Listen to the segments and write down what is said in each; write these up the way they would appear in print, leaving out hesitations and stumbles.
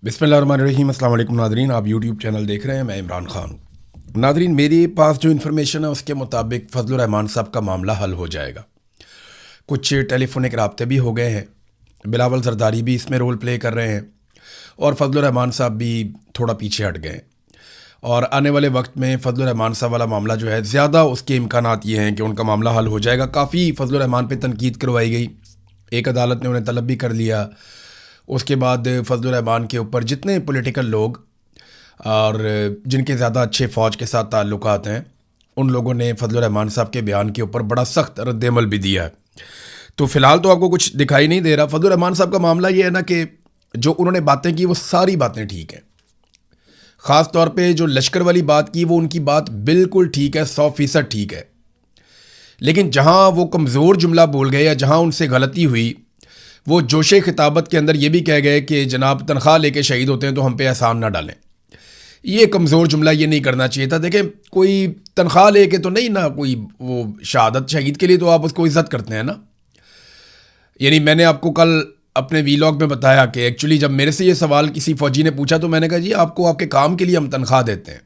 बिस्मिल्लाहिर्रहमानिर्रहीम। अस्सलाम वालेकुम नादरीन, आप यूट्यूब चैनल देख रहे हैं, मैं इमरान खान। नादरीन, मेरे पास जो इन्फॉर्मेशन है उसके मुताबिक फजलुर रहमान साहब का मामला हल हो जाएगा। कुछ टेलीफोनिक राब्ते भी हो गए हैं, बिलावल जरदारी भी इसमें रोल प्ले कर रहे हैं और फजलुर रहमान साहब भी थोड़ा पीछे हट गए। और आने वाले वक्त में फजलुर रहमान साहब वाला मामला जो है, ज़्यादा उसके इम्कानात ये हैं कि उनका मामला हल हो जाएगा। काफ़ी फजलुर रहमान पे तनकीद करवाई गई, एक अदालत ने उन्हें तलब भी कर लिया। उसके बाद फजलुर रहमान के ऊपर जितने पॉलिटिकल लोग और जिनके ज़्यादा अच्छे फ़ौज के साथ ताल्लुकात हैं, उन लोगों ने फजलुर रहमान साहब के बयान के ऊपर बड़ा सख्त रद्द-ए-अमल भी दिया है। तो फ़िलहाल तो आपको कुछ दिखाई नहीं दे रहा। फजलुर रहमान साहब का मामला ये है ना कि जो उन्होंने बातें की वो सारी बातें ठीक हैं। ख़ास तौर पे जो लश्कर वाली बात की वो उनकी बात बिल्कुल ठीक है, 100% ठीक है। लेकिन जहाँ वो कमज़ोर जुमला बोल गए या जहाँ उनसे गलती हुई, वो जोशे खिताबत के अंदर ये भी कह गए कि जनाब तनख्वाह लेके शहीद होते हैं तो हम पे एहसान ना डालें। ये कमज़ोर जुमला ये नहीं करना चाहिए था। देखें, कोई तनख्वाह लेके तो नहीं ना, कोई वो शहादत शहीद के लिए तो आप उसको इज़्ज़त करते हैं ना। यानी मैंने आपको कल अपने वीलॉग में बताया कि एक्चुअली जब मेरे से ये सवाल किसी फ़ौजी ने पूछा तो मैंने कहा जी आपको आपके काम के लिए हम तनख्वाह देते हैं।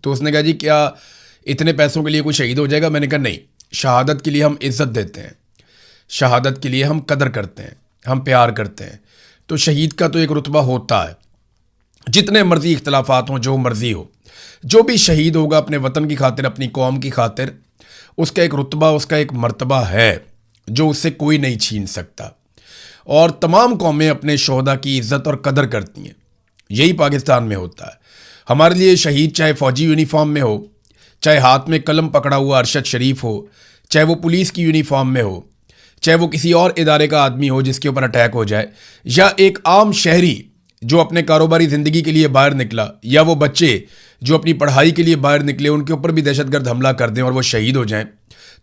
तो उसने कहा जी क्या इतने पैसों के लिए कोई शहीद हो जाएगा? मैंने कहा नहीं, शहादत के लिए हम इज़्ज़त देते हैं, शहादत के लिए हम कदर करते हैं, हम प्यार करते हैं। तो शहीद का तो एक रुतबा होता है, जितने मर्जी इख्तलाफात हों, जो मर्जी हो, जो भी शहीद होगा अपने वतन की खातिर, अपनी कौम की खातिर, उसका एक रुतबा, उसका एक मर्तबा है जो उससे कोई नहीं छीन सकता। और तमाम कौमें अपने शोहदा की इज़्ज़त और कदर करती हैं। यही पाकिस्तान में होता है। हमारे लिए शहीद चाहे फ़ौजी यूनिफॉर्म में हो, चाहे हाथ में कलम पकड़ा हुआ अरशद शरीफ हो, चाहे वो पुलिस की यूनिफॉर्म में हो, चाहे वो किसी और इदारे का आदमी हो जिसके ऊपर अटैक हो जाए, या एक आम शहरी जो अपने कारोबारी ज़िंदगी के लिए बाहर निकला, या वो बच्चे जो अपनी पढ़ाई के लिए बाहर निकले, उनके ऊपर भी दहशतगर्द हमला कर दें और वो शहीद हो जाएं,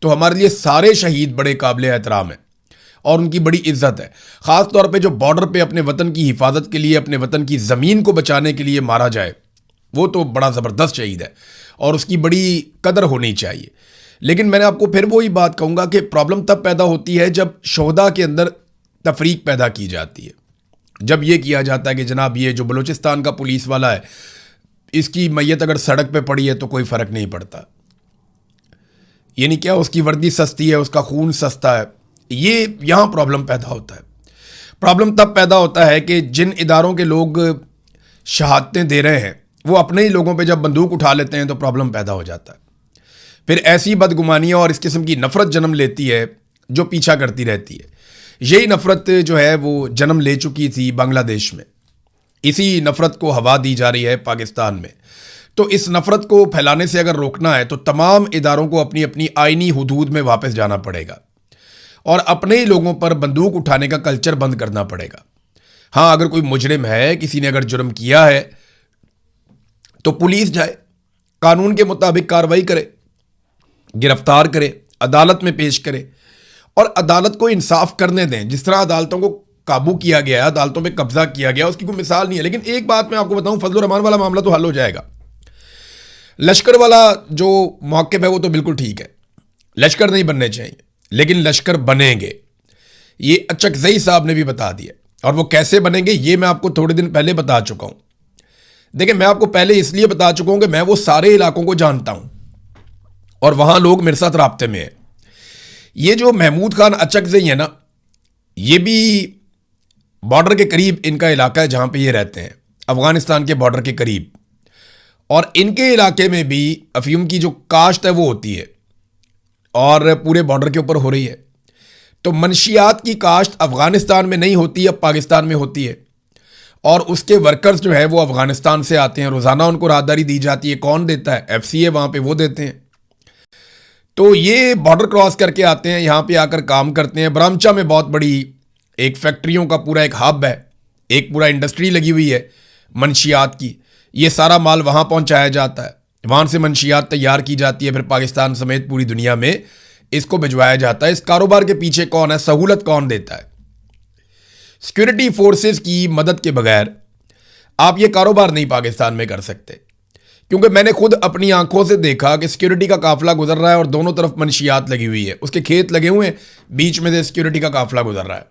तो हमारे लिए सारे शहीद बड़े काबिल एहतराम हैं और उनकी बड़ी इज्जत है। ख़ास तौर पे जो बॉर्डर पे अपने वतन की हिफाजत के लिए, अपने वतन की ज़मीन को बचाने के लिए मारा जाए, वो तो बड़ा ज़बरदस्त शहीद है और उसकी बड़ी कदर होनी चाहिए। लेकिन मैंने आपको फिर वही बात कहूँगा कि प्रॉब्लम तब पैदा होती है जब शोहदा के अंदर तफरीक पैदा की जाती है। जब ये किया जाता है कि जनाब ये जो बलूचिस्तान का पुलिस वाला है, इसकी मैयत अगर सड़क पे पड़ी है तो कोई फ़र्क नहीं पड़ता, यानी क्या उसकी वर्दी सस्ती है, उसका खून सस्ता है। ये यहाँ प्रॉब्लम पैदा होता है। प्रॉब्लम तब पैदा होता है कि जिन इदारों के लोग शहादतें दे रहे हैं वो अपने ही लोगों पे जब बंदूक उठा लेते हैं तो प्रॉब्लम पैदा हो जाता है। फिर ऐसी बदगुमानियाँ और इस किस्म की नफ़रत जन्म लेती है जो पीछा करती रहती है। यही नफ़रत जो है वो जन्म ले चुकी थी बांग्लादेश में, इसी नफ़रत को हवा दी जा रही है पाकिस्तान में। तो इस नफ़रत को फैलाने से अगर रोकना है तो तमाम इदारों को अपनी अपनी आइनी हुदूद में वापस जाना पड़ेगा और अपने ही लोगों पर बंदूक उठाने का कल्चर बंद करना पड़ेगा। हाँ, अगर कोई मुजरिम है, किसी ने अगर जुर्म किया है तो पुलिस जाए, कानून के मुताबिक कार्रवाई करे, गिरफ्तार करे, अदालत में पेश करे और अदालत को इंसाफ करने दें। जिस तरह अदालतों को काबू किया गया, अदालतों पे कब्जा किया गया, उसकी कोई मिसाल नहीं है। लेकिन एक बात मैं आपको बताऊं, फजलुर रहमान वाला मामला तो हल हो जाएगा। लश्कर वाला जो मौक़िफ़ है वो तो बिल्कुल ठीक है, लश्कर नहीं बनने चाहिए, लेकिन लश्कर बनेंगे, ये अचकज़ई साहब ने भी बता दिया। और वो कैसे बनेंगे ये मैं आपको थोड़े दिन पहले बता चुका हूं। देखिए, मैं आपको पहले इसलिए बता चुका हूं कि मैं वो सारे इलाकों को जानता हूं और वहां लोग मेरे साथ राब्ते में हैं। ये जो महमूद खान अचकज़ई है ना, ये भी बॉर्डर के करीब इनका इलाका है जहां पे ये रहते हैं, अफगानिस्तान के बॉर्डर के करीब। और इनके इलाके में भी अफीम की जो काश्त है वो होती है और पूरे बॉर्डर के ऊपर हो रही है। तो मंशियात की काश्त अफगानिस्तान में नहीं होती, अब पाकिस्तान में होती है और उसके वर्कर्स जो है वो अफगानिस्तान से आते हैं। रोज़ाना उनको राहदारी दी जाती है। कौन देता है? FCA वहाँ पे वो देते हैं। तो ये बॉर्डर क्रॉस करके आते हैं, यहाँ पे आकर काम करते हैं। बरामचा में बहुत बड़ी एक फैक्ट्रियों का पूरा एक हब है, एक पूरा इंडस्ट्री लगी हुई है मंशियात की। ये सारा माल वहाँ पहुँचाया जाता है, वहाँ से मंशियात तैयार की जाती है, फिर पाकिस्तान समेत पूरी दुनिया में इसको भिजवाया जाता है। इस कारोबार के पीछे कौन है? सहूलत कौन देता है? सिक्योरिटी फोर्सेस की मदद के बगैर आप ये कारोबार नहीं पाकिस्तान में कर सकते, क्योंकि मैंने खुद अपनी आंखों से देखा कि सिक्योरिटी का काफिला गुजर रहा है और दोनों तरफ मंशियात लगी हुई है, उसके खेत लगे हुए हैं, बीच में से सिक्योरिटी का काफिला गुजर रहा है।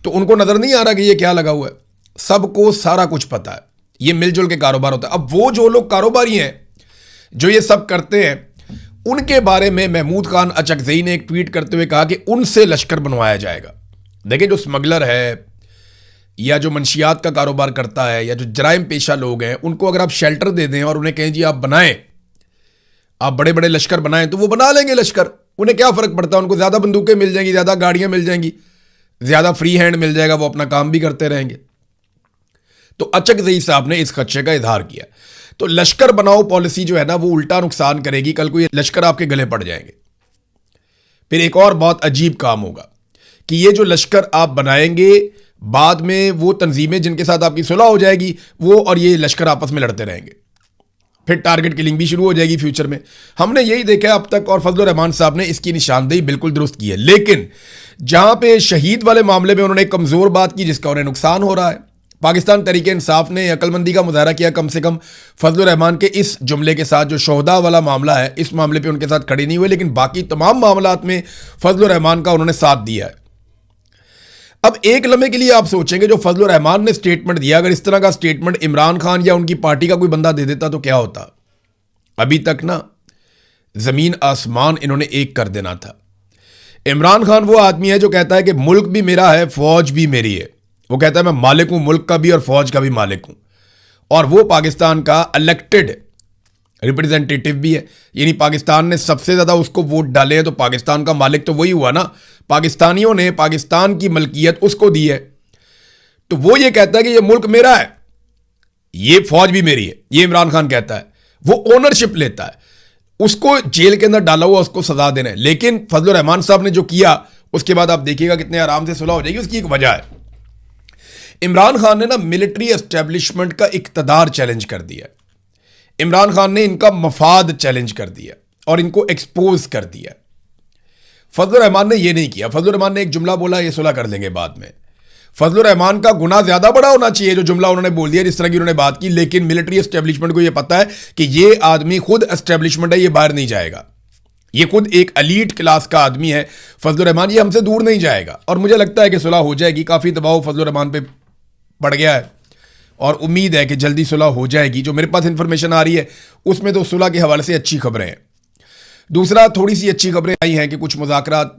तो उनको नजर नहीं आ रहा कि ये क्या लगा हुआ है। सबको सारा कुछ पता है, ये मिलजुल के कारोबार होता है। अब वो जो लोग कारोबारी हैं जो ये सब करते हैं, उनके बारे में महमूद खान अचकज़ई ने एक ट्वीट करते हुए कहा कि उनसे लश्कर बनवाया जाएगा। देखिए, जो स्मगलर है या जो मंशियात का कारोबार करता है या जो जराइम पेशा लोग हैं, उनको अगर आप शेल्टर दे दें और उन्हें कहें जी आप बनाएं, आप बड़े बड़े लश्कर बनाएं, तो वो बना लेंगे लश्कर। उन्हें क्या फ़र्क पड़ता है, उनको ज़्यादा बंदूकें मिल जाएंगी, ज़्यादा गाड़ियां मिल जाएंगी, ज़्यादा फ्री हैंड मिल जाएगा, वो अपना काम भी करते रहेंगे। तो अचकज़ई साहब ने इस खदशे का इजहार किया। तो लश्कर बनाओ पॉलिसी जो है ना, वो उल्टा नुकसान करेगी। कल को ये लश्कर आपके गले पड़ जाएंगे। फिर एक और बहुत अजीब काम होगा कि ये जो लश्कर आप बनाएंगे, बाद में वो तंजीमें जिनके साथ आपकी सुलह हो जाएगी, वो और ये लश्कर आपस में लड़ते रहेंगे। फिर टारगेट किलिंग भी शुरू हो जाएगी फ्यूचर में। हमने यही देखा है अब तक, और फजलुर रहमान साहब ने इसकी निशानदेही बिल्कुल दुरुस्त की है। लेकिन जहां पे शहीद वाले मामले में उन्होंने एक कमजोर बात की जिसका उन्हें नुकसान हो रहा है, पाकिस्तान तहरीक इंसाफ ने अक्लमंदी का मुजाहरा किया कम से कम फजलुर रहमान के इस जुमले के साथ। जो शोहदा वाला मामला है, इस मामले पे उनके साथ खड़े नहीं हुए, लेकिन बाकी तमाम मामलात में फजलुर रहमान का उन्होंने साथ दिया है। अब एक लम्हे के लिए आप सोचेंगे, जो फजलुर रहमान ने स्टेटमेंट दिया, अगर इस तरह का स्टेटमेंट इमरान खान या उनकी पार्टी का कोई बंदा दे देता तो क्या होता। अभी तक ना जमीन आसमान इन्होंने एक कर देना था। इमरान खान वो आदमी है जो कहता है कि मुल्क भी मेरा है, फौज भी मेरी है। वो कहता है मैं मालिक हूं मुल्क का भी और फौज का भी मालिक हूं, और वो पाकिस्तान का इलेक्टेड रिप्रेजेंटेटिव भी है। यानी पाकिस्तान ने सबसे ज्यादा उसको वोट डाले हैं, तो पाकिस्तान का मालिक तो वही हुआ ना। पाकिस्तानियों ने पाकिस्तान की मलकियत उसको दी है, तो वो ये कहता है कि ये मुल्क मेरा है, ये फौज भी मेरी है। ये इमरान खान कहता है, वो ओनरशिप लेता है। उसको जेल के अंदर डाला हुआ, उसको सजा देना है। लेकिन फजलुर रहमान साहब ने जो किया, उसके बाद आप देखिएगा कितने आराम से सुलह हो जाएगी। उसकी एक वजह है, इमरान खान ने ना मिलिट्री एस्टेब्लिशमेंट का इक्तदार चैलेंज कर दिया। इमरान खान ने इनका मफाद चैलेंज कर दिया और इनको एक्सपोज कर दिया। फजलुर रहमान ने यह नहीं किया। फजलुर रहमान ने एक जुमला बोला, ये सुलह कर लेंगे बाद में। फजलुर रहमान का गुनाह ज्यादा बड़ा होना चाहिए जो जुमला उन्होंने बोल दिया, जिस तरह की उन्होंने बात की। लेकिन मिलिट्री एस्टेब्लिशमेंट को यह पता है कि ये आदमी खुद एस्टेब्लिशमेंट है, ये बाहर नहीं जाएगा। ये खुद एक एलीट क्लास का आदमी है फजलुर रहमान, ये हमसे दूर नहीं जाएगा। और मुझे लगता है कि सुलह हो जाएगी। काफी दबाव फजलुर रहमान पे पड़ गया है और उम्मीद है कि जल्दी सुलह हो जाएगी। जो मेरे पास इंफॉर्मेशन आ रही है उसमें तो सुलह के हवाले से अच्छी खबरें हैं। दूसरा, थोड़ी सी अच्छी खबरें आई हैं कि कुछ मुज़ाकरात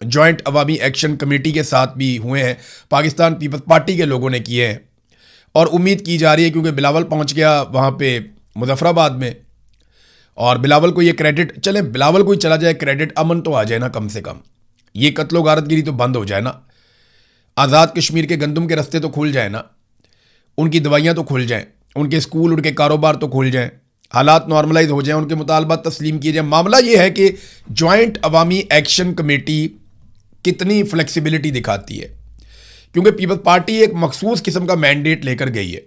जॉइंट अवामी एक्शन कमेटी के साथ भी हुए हैं, पाकिस्तान पीपल्स पार्टी के लोगों ने किए हैं। और उम्मीद की जा रही है, क्योंकि बिलावल पहुंच गया वहाँ पे मुजफ्फराबाद में, और बिलावल को ये क्रेडिट, चले बिलावल को ही चला जाए क्रेडिट, अमन तो आ जाए ना कम से कम। ये कत्लो गारतगिरी तो बंद हो जाए ना, आज़ाद कश्मीर के गंदम के रास्ते तो खुल जाए ना, उनकी दवाइयाँ तो खुल जाएँ, उनके स्कूल उनके कारोबार तो खुल जाएँ, हालात नॉर्मलाइज हो जाएं, उनके मुतालबात तस्लीम किए जाएं। मामला ये है कि जॉइंट अवामी एक्शन कमेटी कितनी फ्लेक्सिबिलिटी दिखाती है, क्योंकि पीपल्स पार्टी एक मखसूस किस्म का मैंडेट लेकर गई है।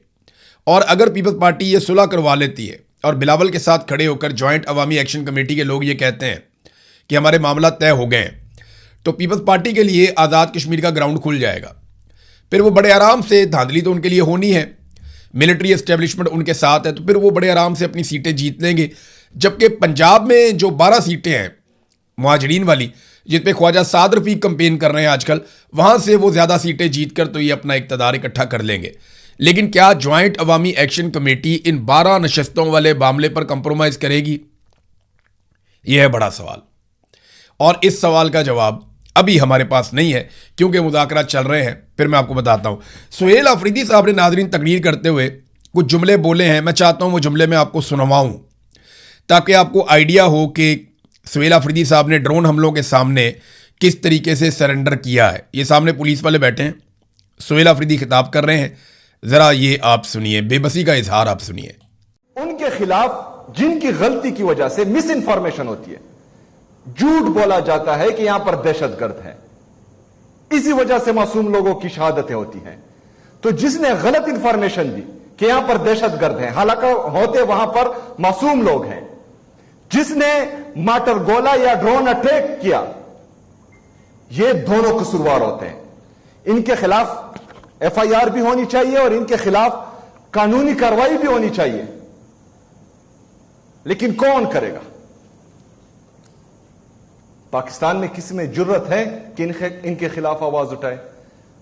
और अगर पीपल्स पार्टी ये सुलह करवा लेती है और बिलावल के साथ खड़े होकर जॉइंट अवामी एक्शन कमेटी के लोग ये कहते हैं कि हमारे मामला तय हो गए हैं, तो पीपल्स पार्टी के लिए आज़ाद कश्मीर का ग्राउंड खुल जाएगा। फिर वो बड़े आराम से, धांधली तो उनके लिए होनी है, मिलिट्री एस्टेब्लिशमेंट उनके साथ है, तो फिर वो बड़े आराम से अपनी सीटें जीत लेंगे। जबकि पंजाब में जो 12 सीटें हैं मुहाजिरीन वाली, जिस पे ख्वाजा साद रफीक कंपेन कर रहे हैं आजकल, वहाँ से वो ज़्यादा सीटें जीत कर तो ये अपना इक़्तिदार इकट्ठा कर लेंगे। लेकिन क्या जॉइंट अवामी एक्शन कमेटी इन 12 नशस्तों वाले मामले पर कंप्रोमाइज़ करेगी? यह है बड़ा सवाल, और इस सवाल का जवाब अभी हमारे पास नहीं है, क्योंकि मुज़ाकरात चल रहे हैं। फिर मैं आपको बताता हूँ। सुहेल अफरीदी साहब ने नाज़रीन तकरीर करते हुए कुछ जुमले बोले हैं, मैं चाहता हूँ वो जुमले मैं आपको सुनवाऊँ ताकि आपको आइडिया हो कि सुहेल अफरीदी साहब ने ड्रोन हमलों के सामने किस तरीके से सरेंडर किया है। ये सामने पुलिस वाले बैठे हैं, सुहेल अफरीदी खिताब कर रहे हैं, ज़रा ये आप सुनिए, बेबसी का इजहार आप सुनिए। उनके खिलाफ जिनकी गलती की वजह से मिस इन्फॉर्मेशन होती है, झूठ बोला जाता है कि यहां पर दहशतगर्द है, इसी वजह से मासूम लोगों की शहादतें होती हैं। तो जिसने गलत इंफॉर्मेशन दी कि यहां पर दहशतगर्द हैं, हालांकि होते वहां पर मासूम लोग हैं, जिसने माटर गोला या ड्रोन अटैक किया, ये दोनों कसूरवार होते हैं। इनके खिलाफ एफआईआर भी होनी चाहिए और इनके खिलाफ कानूनी कार्रवाई भी होनी चाहिए। लेकिन कौन करेगा? पाकिस्तान में किसी में जुर्रत है कि इनके खिलाफ आवाज उठाए?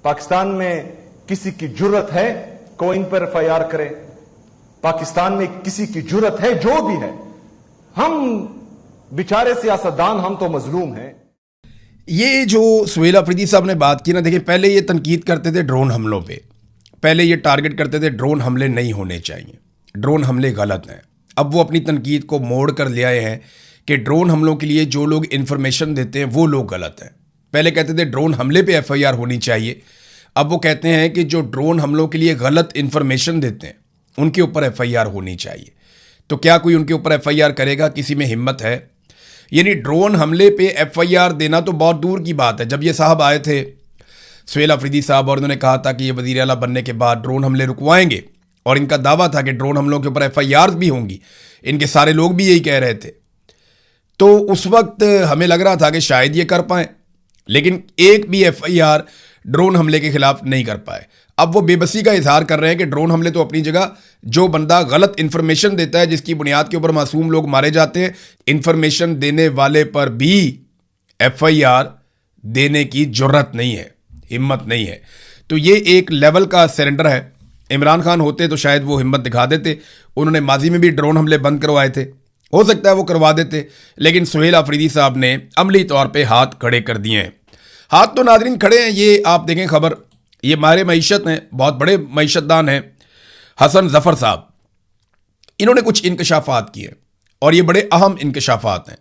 पाकिस्तान में किसी की जुर्रत है को इन पर एफआईआर करे। पाकिस्तान में किसी की जुर्रत है, जो भी है, हम बेचारे सियासतदान, हम तो मजलूम हैं। ये जो सुहेल अफरीदी साहब ने बात की ना, देखिए पहले ये तनकीद करते थे ड्रोन हमलों पे, पहले ये टारगेट करते थे ड्रोन हमले नहीं होने चाहिए, ड्रोन हमले गलत हैं। अब वो अपनी तनकीद को मोड़ कर ले आए हैं कि ड्रोन हमलों के लिए जो लोग इन्फॉर्मेशन देते हैं वो लोग गलत हैं। पहले कहते थे ड्रोन हमले पे एफआईआर होनी चाहिए, अब वो कहते हैं कि जो ड्रोन हमलों के लिए गलत इन्फॉर्मेशन देते हैं उनके ऊपर एफआईआर होनी चाहिए। तो क्या कोई उनके ऊपर एफआईआर करेगा? किसी में हिम्मत है? यानी ड्रोन हमले पे एफआईआर देना तो बहुत दूर की बात है। जब ये साहब आए थे सुहेल अफरीदी साहब और उन्होंने कहा था कि ये वज़ीर आला बनने के बाद ड्रोन हमले रुकवाएंगे, और इनका दावा था कि ड्रोन हमलों के ऊपर एफआईआर भी होंगी, इनके सारे लोग भी यही कह रहे थे, तो उस वक्त हमें लग रहा था कि शायद ये कर पाएं, लेकिन एक भी एफआईआर ड्रोन हमले के खिलाफ नहीं कर पाए। अब वो बेबसी का इजहार कर रहे हैं कि ड्रोन हमले तो अपनी जगह, जो बंदा गलत इंफॉर्मेशन देता है जिसकी बुनियाद के ऊपर मासूम लोग मारे जाते हैं, इंफॉर्मेशन देने वाले पर भी एफआईआर देने की जुर्रत नहीं है, हिम्मत नहीं है। तो ये एक लेवल का सरेंडर है। इमरान खान होते तो शायद वो हिम्मत दिखा देते, उन्होंने माजी में भी ड्रोन हमले बंद करवाए थे, हो सकता है वो करवा देते, लेकिन सुहेल अफरीदी साहब ने अमली तौर पे हाथ खड़े कर दिए हैं। हाथ तो नादरीन खड़े हैं, ये आप देखें खबर, ये मारे मईशत हैं, बहुत बड़े मईशतदान हैं हसन जफर साहब, इन्होंने कुछ इंकशाफात किए और ये बड़े अहम इंकशाफात हैं।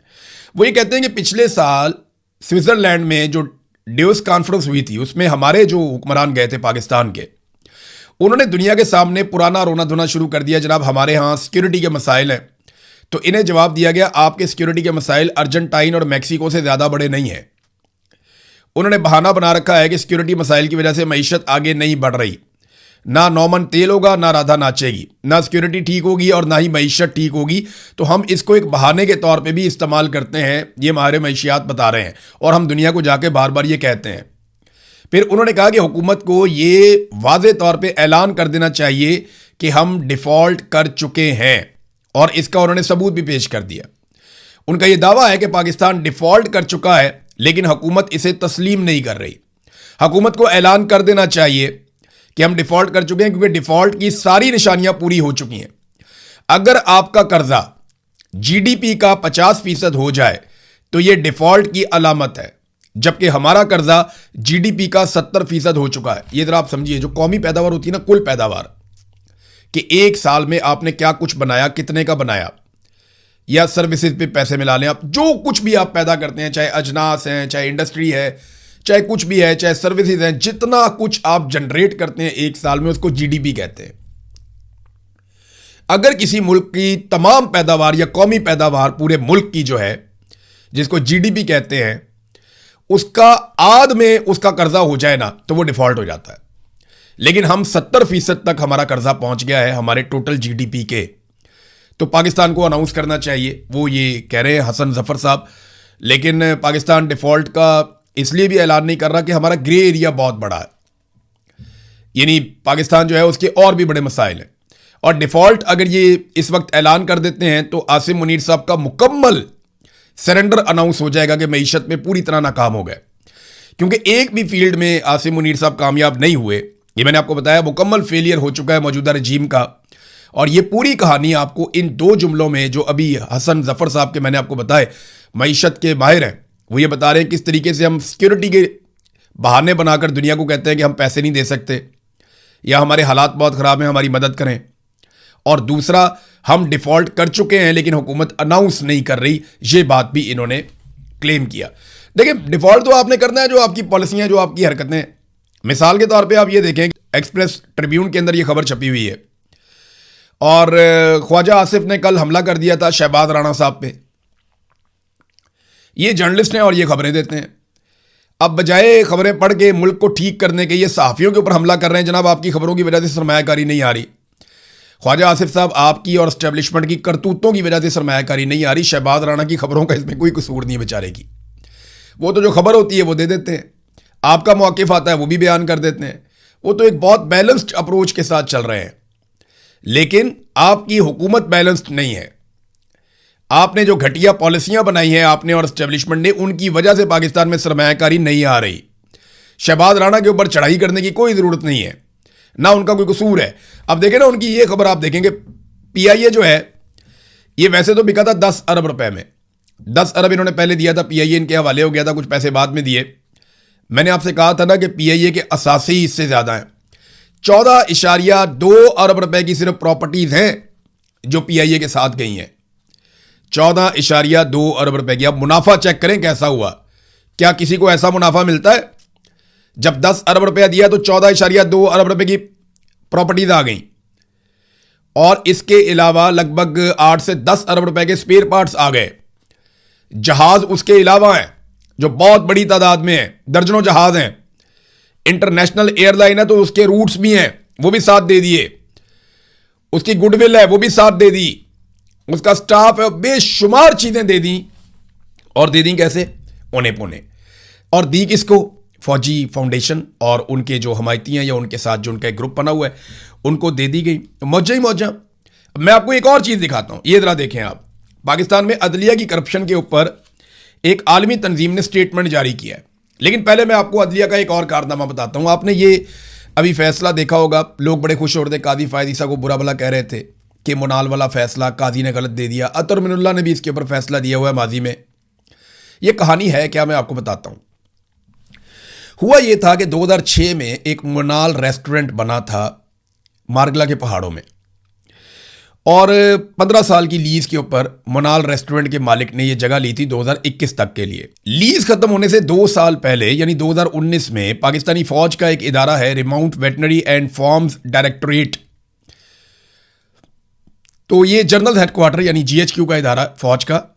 वो ये कहते हैं कि पिछले साल स्विट्ज़रलैंड में जो ड्यूस कॉन्फ्रेंस हुई थी उसमें हमारे जो हुक्मरान गए थे पाकिस्तान के, उन्होंने दुनिया के सामने पुराना रोना धोना शुरू कर दिया, जनाब हमारे यहाँ सिक्योरिटी के मसाइल हैं। तो इन्हें जवाब दिया गया आपके सिक्योरिटी के मसाइल अर्जेंटाइन और मैक्सिको से ज़्यादा बड़े नहीं हैं। उन्होंने बहाना बना रखा है कि सिक्योरिटी मसाइल की वजह से मईशत आगे नहीं बढ़ रही, ना नौमन तेल होगा, ना राधा नाचेगी, ना सिक्योरिटी ठीक होगी और ना ही मईशत ठीक होगी। तो हम इसको एक बहाने के तौर पे भी इस्तेमाल करते हैं, ये हमारे मईशियात बता रहे हैं और हम दुनिया को जाके बार बार ये कहते हैं। फिर उन्होंने कहा कि हुकूमत को ये वाज़े तौर पे ऐलान कर देना चाहिए कि हम डिफ़ॉल्ट कर चुके हैं, और इसका उन्होंने सबूत भी पेश कर दिया। उनका ये दावा है कि पाकिस्तान डिफ़ॉल्ट कर चुका है, लेकिन हुकूमत इसे तस्लीम नहीं कर रही। हुकूमत को ऐलान कर देना चाहिए कि हम डिफ़ॉल्ट कर चुके हैं, क्योंकि डिफ़ॉल्ट की सारी निशानियां पूरी हो चुकी हैं। अगर आपका कर्जा जीडीपी का 50% हो जाए तो यह डिफ़ॉल्ट की अलामत है, जबकि हमारा कर्जा जीडीपी का 70% हो चुका है। यह जरा आप समझिए, जो कौमी पैदावार होती है ना, कुल पैदावार, कि एक साल में आपने क्या कुछ बनाया, कितने का बनाया, या सर्विसेज पे पैसे मिला लें आप, जो कुछ भी आप पैदा करते हैं, चाहे अजनास हैं, चाहे इंडस्ट्री है, चाहे कुछ भी है, चाहे सर्विसेज हैं, जितना कुछ आप जनरेट करते हैं एक साल में, उसको जीडीपी कहते हैं। अगर किसी मुल्क की तमाम पैदावार या कौमी पैदावार पूरे मुल्क की जो है, जिसको जीडीपी कहते हैं, उसका आध में उसका कर्जा हो जाए ना, तो वो डिफॉल्ट हो जाता है। लेकिन हम 70% तक हमारा कर्जा पहुंच गया है हमारे टोटल जीडीपी के। तो पाकिस्तान को अनाउंस करना चाहिए, वो ये कह रहे हैं हसन जफर साहब। लेकिन पाकिस्तान डिफॉल्ट का इसलिए भी ऐलान नहीं कर रहा कि हमारा ग्रे एरिया बहुत बड़ा है, यानी पाकिस्तान जो है उसके और भी बड़े मसाइल हैं। और डिफॉल्ट अगर ये इस वक्त ऐलान कर देते हैं तो आसिम मुनीर साहब का मुकम्मल सरेंडर अनाउंस हो जाएगा कि मईशत में पूरी तरह नाकाम हो गए, क्योंकि एक भी फील्ड में आसिम मुनीर साहब कामयाब नहीं हुए। ये मैंने आपको बताया, मुकम्मल फेलियर हो चुका है मौजूदा रजीम का। और ये पूरी कहानी आपको इन दो जुमलों में, जो अभी हसन जफर साहब के मैंने आपको बताए, मईशत के माहिर हैं, वो ये बता रहे हैं किस तरीके से हम सिक्योरिटी के बहाने बनाकर दुनिया को कहते हैं कि हम पैसे नहीं दे सकते, या हमारे हालात बहुत ख़राब हैं, हमारी मदद करें। और दूसरा, हम डिफ़ॉल्ट कर चुके हैं लेकिन हुकूमत अनाउंस नहीं कर रही, ये बात भी इन्होंने क्लेम किया। देखिए, डिफ़ॉल्ट तो आपने करना है, जो आपकी पॉलिसियाँ, जो आपकी हरकतें। मिसाल के तौर पे आप ये देखें, एक्सप्रेस ट्रिब्यून के अंदर ये खबर छपी हुई है, और ख्वाजा आसिफ ने कल हमला कर दिया था शहबाज राणा साहब पे। ये जर्नलिस्ट हैं और ये खबरें देते हैं। अब बजाय खबरें पढ़ के मुल्क को ठीक करने के, ये सहाफ़ियों के ऊपर हमला कर रहे हैं। जनाब, आपकी खबरों की वजह से सरमायाकारी नहीं आ रही। ख्वाजा आसिफ साहब, आपकी और एस्टेब्लिशमेंट की करतूतों की वजह से सरमायाकारी नहीं आ रही। शहबाज राणा की खबरों का इसमें कोई कसूर नहीं है बेचारे की। वो तो जो खबर होती है वो दे देते हैं, आपका मौक़िफ़ आता है वो भी बयान कर देते हैं। वो तो एक बहुत बैलेंस्ड अप्रोच के साथ चल रहे हैं। लेकिन आपकी हुकूमत बैलेंस्ड नहीं है। आपने जो घटिया पॉलिसियां बनाई हैं, आपने और एस्टेब्लिशमेंट ने, उनकी वजह से पाकिस्तान में सरमायाकारी नहीं आ रही। शहबाज राणा के ऊपर चढ़ाई करने की कोई ज़रूरत नहीं है। ना उनका कोई कसूर है। अब देखें ना, उनकी ये खबर आप देखेंगे, पीआईए जो है ये वैसे तो बिका था 10 अरब रुपए में। 10 अरब इन्होंने पहले दिया था, पीआईए इनके हवाले हो गया था, कुछ पैसे बाद में दिए। मैंने आपसे कहा था ना कि पीआईए के असासी हिस्से ज्यादा हैं। 14.2 अरब रुपए की सिर्फ प्रॉपर्टीज हैं जो पीआईए के साथ गई हैं। 14.2 अरब रुपए की। अब मुनाफा चेक करें कैसा हुआ। क्या किसी को ऐसा मुनाफा मिलता है? जब 10 अरब रुपया दिया तो 14.2 अरब रुपए की प्रॉपर्टीज आ गई, और इसके अलावा लगभग 8 से 10 अरब रुपए के स्पेयर पार्ट्स आ गए। जहाज उसके अलावा हैं जो बहुत बड़ी तादाद में है, दर्जनों जहाज हैं। इंटरनेशनल एयरलाइन है तो उसके रूट्स भी हैं, वो भी साथ दे दिए। उसकी गुडविल है, वो भी साथ दे दी। उसका स्टाफ है, बेशुमार चीजें दे दी। और दे दी कैसे? औने पौने। और दी किसको? फौजी फाउंडेशन और उनके जो हमायती हैं या उनके साथ जो उनका एक ग्रुप बना हुआ है, उनको दे दी गई। मौजा ही मौजा। मैं आपको एक और चीज दिखाता हूं, ये जरा देखें आप। पाकिस्तान में अदलिया की करप्शन के ऊपर एक आलमी तंजीम ने स्टेटमेंट जारी किया है। लेकिन पहले मैं आपको अदलिया का एक और कारनामा बताता हूं। आपने ये अभी फैसला देखा होगा, लोग बड़े खुश हो रहे थे, काजी फायद ईसा को बुरा भला कह रहे थे कि मुनाल वाला फैसला काजी ने गलत दे दिया। अतर मिनुल्लाह ने भी इसके ऊपर फैसला दिया हुआ है माजी में। यह कहानी है क्या, मैं आपको बताता हूं। हुआ यह था कि 2006 में एक मुनाल रेस्टोरेंट बना था मारगला के पहाड़ों में, और 15 साल की लीज के ऊपर मुनाल रेस्टोरेंट के मालिक ने यह जगह ली थी 2021 तक के लिए। लीज खत्म होने से 2 साल पहले यानी 2019 में पाकिस्तानी फौज का एक इदारा है remount veterinary and farms directorate, तो ये जनरल हेडक्वार्टर यानी जीएचक्यू का इदारा फौज का,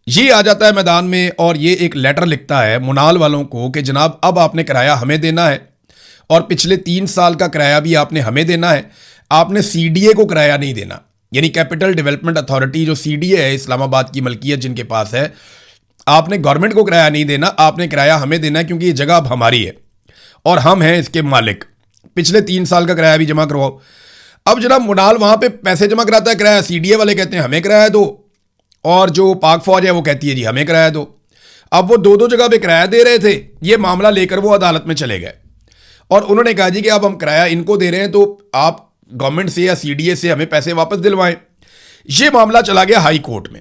ये आ जाता है मैदान में और ये एक लेटर लिखता है मुनाल वालों को कि जनाब अब आपने किराया हमें देना है, और पिछले 3 साल का किराया भी आपने हमें देना है। आपने सीडीए को किराया नहीं देना, यानी कैपिटल डेवलपमेंट अथॉरिटी जो सीडीए है इस्लामाबाद की मलकियत जिनके पास है, आपने गवर्नमेंट को किराया नहीं देना, आपने किराया हमें देना है, क्योंकि ये जगह अब हमारी है और हम हैं इसके मालिक। पिछले 3 साल का किराया भी जमा करवाओ। अब जनाब मुनाल वहां पे पैसे जमा कराता है, किराया सीडीए वाले कहते हैं हमें किराया दो, और जो पाक फौज है वो कहती है जी हमें किराया दो। अब वो 2 जगह पे किराया दे रहे थे। ये मामला लेकर वो अदालत में चले गए और उन्होंने कहा जी कि अब हम किराया इनको दे रहे हैं, तो आप गवर्नमेंट से या सीडीए से हमें पैसे वापस दिलवाएं। ये मामला चला गया हाई कोर्ट में।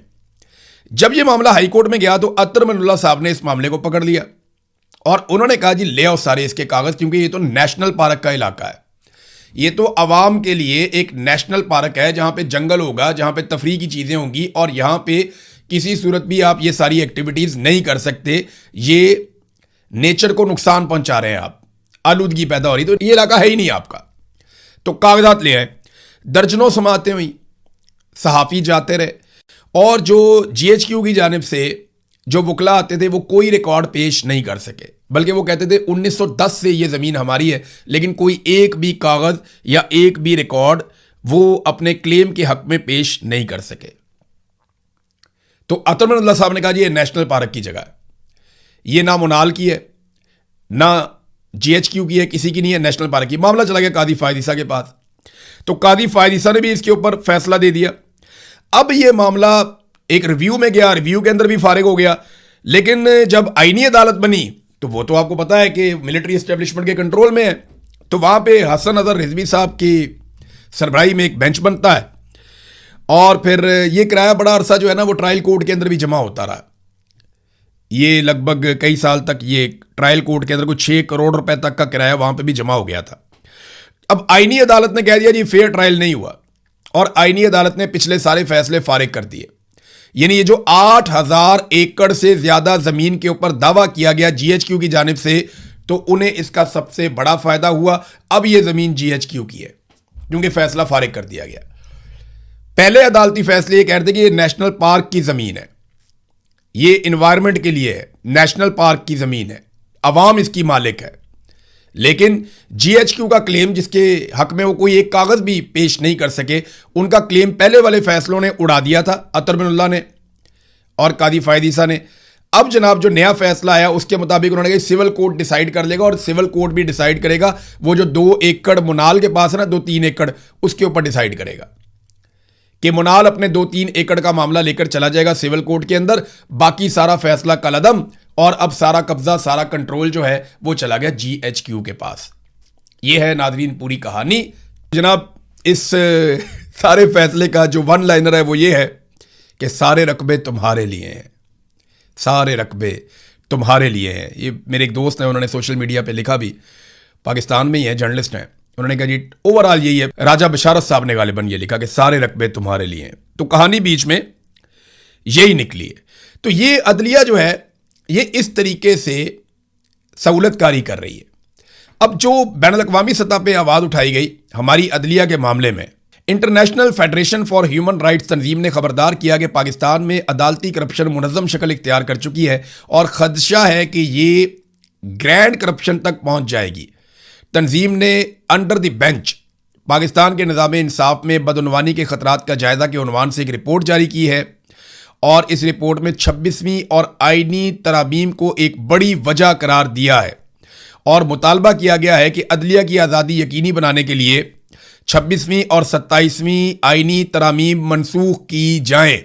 जब ये मामला हाई कोर्ट में गया तो अतर मिनुल्लाह साहब ने इस मामले को पकड़ लिया और उन्होंने कहा जी ले आओ सारे इसके कागज, क्योंकि ये तो नेशनल पार्क का इलाका है, ये तो आवाम के लिए एक नेशनल पार्क है जहां पे जंगल होगा, जहां पे तफरीह की चीजें होंगी, और यहां पे किसी सूरत भी आप ये सारी एक्टिविटीज नहीं कर सकते। ये नेचर को नुकसान पहुंचा रहे हैं आप, आलूदगी पैदा हो रही, तो ये इलाका है ही नहीं आपका। तो कागजात ले आए, दर्जनों समातें हुई, सहाफी जाते रहे, और जो जीएचक्यू की जानिब से जो वकला आते थे वो कोई रिकॉर्ड पेश नहीं कर सके, बल्कि वो कहते थे 1910 से ये ज़मीन हमारी है, लेकिन कोई एक भी कागज़ या एक भी रिकॉर्ड वो अपने क्लेम के हक में पेश नहीं कर सके। तो अतर मिनुल्लाह साहब ने कहा जी ये नेशनल पार्क की जगह है, ये ना मुनाल की है ना जीएचक्यू की है, किसी की नहीं है, नेशनल पार्क की। मामला चला गया कादी फायद ईसा के पास, तो कादी फायद ईसा ने भी इसके ऊपर फैसला दे दिया। अब ये मामला एक रिव्यू में गया, रिव्यू के अंदर भी फारिग हो गया, लेकिन जब आईनी अदालत बनी तो वो तो आपको पता है कि मिलिट्री एस्टेब्लिशमेंट के कंट्रोल में है, तो वहां पे हसन अजहर रिजवी साहब की सरबराही में एक बेंच बनता है, और फिर ये किराया बड़ा अरसा जो है ना वो ट्रायल कोर्ट के अंदर भी जमा होता रहा। ये लगभग कई साल तक ये ट्रायल कोर्ट के अंदर कुछ 6 करोड़ रुपए तक का किराया वहां पे भी जमा हो गया था। अब आईनी अदालत ने कह दिया जी फेयर ट्रायल नहीं हुआ, और आईनी अदालत ने पिछले सारे फैसले फारिग कर दिए। यानी ये जो 8000 एकड़ से ज्यादा जमीन के ऊपर दावा किया गया जीएचक्यू की जानिब से, तो उन्हें इसका सबसे बड़ा फायदा हुआ। अब ये जमीन जीएचक्यू की है क्योंकि फैसला फारिग कर दिया गया। पहले अदालती फैसले ये कहते कि ये नेशनल पार्क की जमीन है, ये इन्वायरमेंट के लिए है, नेशनल पार्क की जमीन है, अवाम इसकी मालिक है, लेकिन जीएचक्यू का क्लेम जिसके हक में वो कोई एक कागज भी पेश नहीं कर सके, उनका क्लेम पहले वाले फैसलों ने उड़ा दिया था, अतर मिनुल्लाह ने और कादी फायद ईसा ने। अब जनाब जो नया फैसला आया उसके मुताबिक उन्होंने कहा सिविल कोर्ट डिसाइड कर लेगा, और सिविल कोर्ट भी डिसाइड करेगा, वो जो 2 एकड़ मुनाल के पास है ना, 2-3 एकड़, उसके ऊपर डिसाइड करेगा कि मुनाल अपने 2-3 एकड़ का मामला लेकर चला जाएगा सिविल कोर्ट के अंदर, बाकी सारा फैसला कलअदम, और अब सारा कब्जा सारा कंट्रोल जो है वो चला गया जीएचक्यू के पास। ये है नादरीन पूरी कहानी। जनाब इस सारे फैसले का जो वन लाइनर है वो ये है कि सारे रकबे तुम्हारे लिए हैं, सारे रकबे तुम्हारे लिए हैं। ये मेरे एक दोस्त हैं, उन्होंने सोशल मीडिया पे लिखा भी, पाकिस्तान में ही है, जर्नलिस्ट हैं, उन्होंने कहा जी ओवरऑल यही है। राजा बशारत साहब ने गालिबन ये लिखा कि सारे रकबे तुम्हारे लिए हैं। तो कहानी बीच में यही निकली है। तो ये अदलिया जो है ये इस तरीके से सहूलतकारी कर रही है। अब जो बैनुल-अक़वामी सतह पे आवाज़ उठाई गई हमारी अदलिया के मामले में, International Federation for Human Rights तंजीम ने खबरदार किया कि पाकिस्तान में अदालती करप्शन मुनज़्ज़म शक्ल इख्तियार कर चुकी है और ख़दशा है कि ये ग्रैंड करप्शन तक पहुंच जाएगी। तंजीम ने अंडर द बेंच पाकिस्तान के निज़ाम इंसाफ में बदउनवानी के ख़तरात का जायज़ा के उन्वान से एक रिपोर्ट जारी की है और इस रिपोर्ट में 26वीं और आईनी तरामीम को एक बड़ी वजह करार दिया है और मुतालबा किया गया है कि अदलिया की आज़ादी यकीनी बनाने के लिए 26वीं और 27वीं आईनी तरामीम मनसूख की जाएं।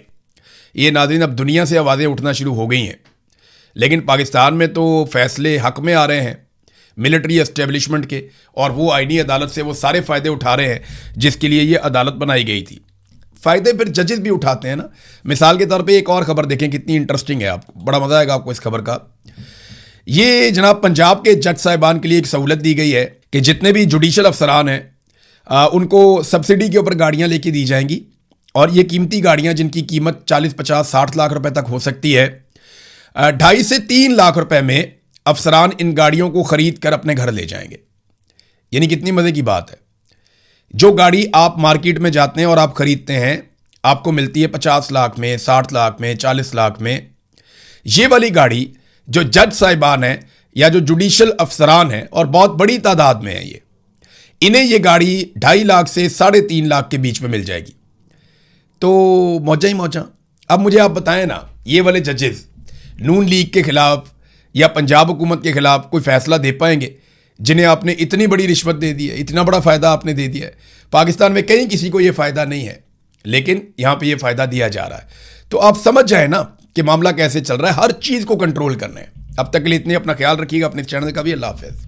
ये नाज़रीन अब दुनिया से आवाज़ें उठना शुरू हो गई हैं, लेकिन पाकिस्तान में तो फैसले हक में आ रहे हैं मिलिट्री एस्टेब्लिशमेंट के, और वो आईनी अदालत से वो सारे फ़ायदे उठा रहे हैं जिसके लिए ये अदालत बनाई गई थी। फ़ायदे फिर जजेस भी उठाते हैं ना। मिसाल के तौर पे एक और ख़बर देखें, कितनी इंटरेस्टिंग है, आपको बड़ा मज़ा आएगा आपको इस खबर का। ये जनाब पंजाब के जज साहिबान के लिए एक सहूलत दी गई है कि जितने भी जुडिशल अफसरान हैं उनको सब्सिडी के ऊपर गाड़ियाँ लेके दी जाएंगी, और ये कीमती गाड़ियाँ जिनकी कीमत 40, 50, 60 लाख रुपए तक हो सकती है, 2.5 से 3 लाख रुपए में अफसरान इन गाड़ियों को ख़रीद कर अपने घर ले जाएंगे। यानी कितनी मज़े की बात है। जो गाड़ी आप मार्केट में जाते हैं और आप ख़रीदते हैं आपको मिलती है 50 लाख में, 60 लाख में, 40 लाख में। ये वाली गाड़ी जो जज साहिबान हैं या जो जुडिशल अफसरान हैं, और बहुत बड़ी तादाद में है ये, इन्हें ये गाड़ी 2.5 लाख से 3.5 लाख के बीच में मिल जाएगी। तो मौजा ही मौजा। अब मुझे आप बताएं ना, ये वाले जजेस नून लीग के ख़िलाफ़ या पंजाब हुकूमत के ख़िलाफ़ कोई फ़ैसला दे पाएंगे जिन्हें आपने इतनी बड़ी रिश्वत दे दी है, इतना बड़ा फ़ायदा आपने दे दिया है। पाकिस्तान में कहीं किसी को ये फ़ायदा नहीं है, लेकिन यहाँ पे ये फ़ायदा दिया जा रहा है। तो आप समझ जाए ना कि मामला कैसे चल रहा है। हर चीज़ को कंट्रोल करना है। अब तक के लिए इतने, अपना ख्याल रखिएगा, अपने चैनल का भी। अल्लाह हाफ़िज़।